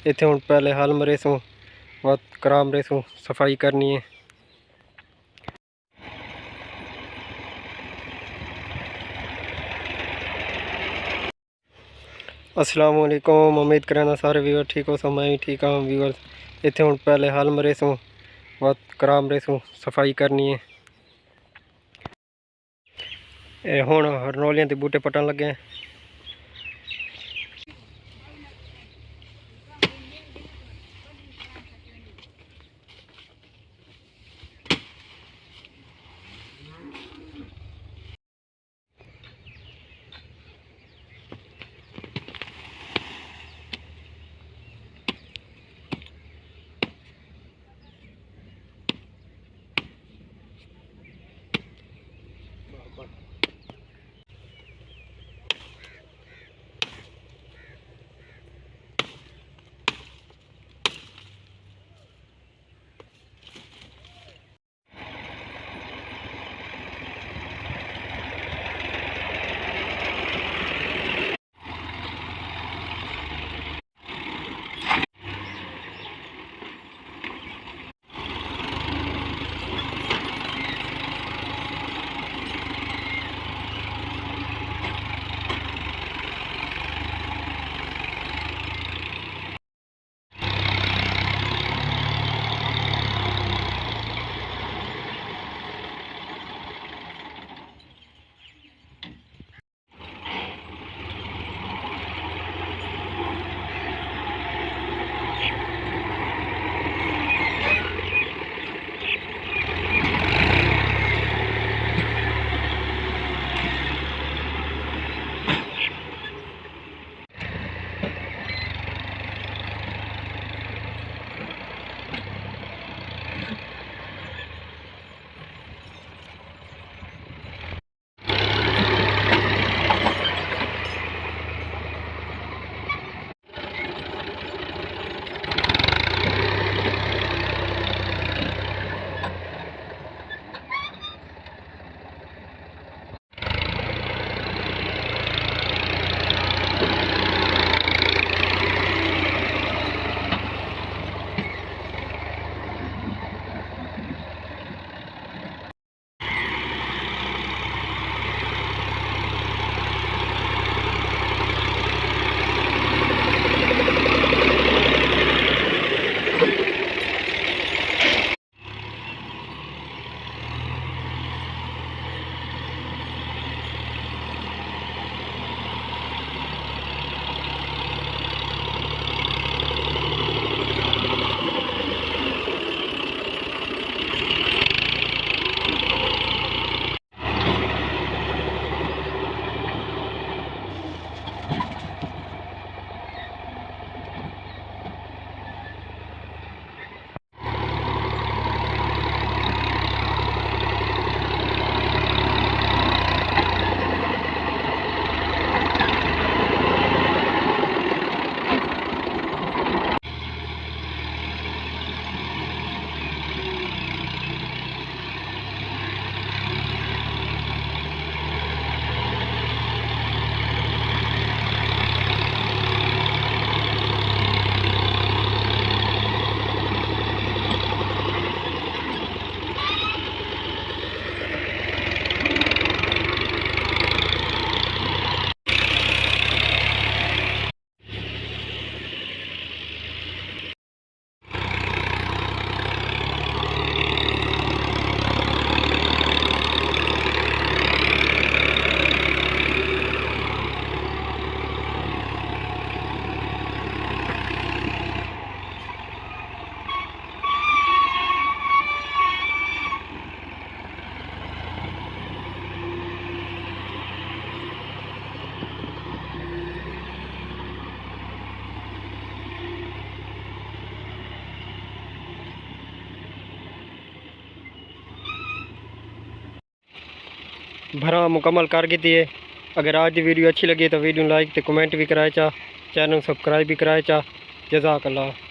इत्थे हुण पहले हल मरे सू बहुत कराम रे सू सफाई करनी है। अस्सलाम वालेकुम, उम्मीद करना सारे व्यूअर ठीक हो। सो मैं भी ठीक हाँ व्यूअर्स। इत्थे हुण पहले हल मरे सू बहुत कराम रे सू सफाई करनी है। हुण हरनोलियां दे बूटे पटन लगे। भरा मुकम्मल कर दी है। अगर आज की वीडियो अच्छी लगी तो वीडियो लाइक तो कमेंट भी कराए चा, चैनल सब्सक्राइब भी कराए चा। जज़ाकल्लाह।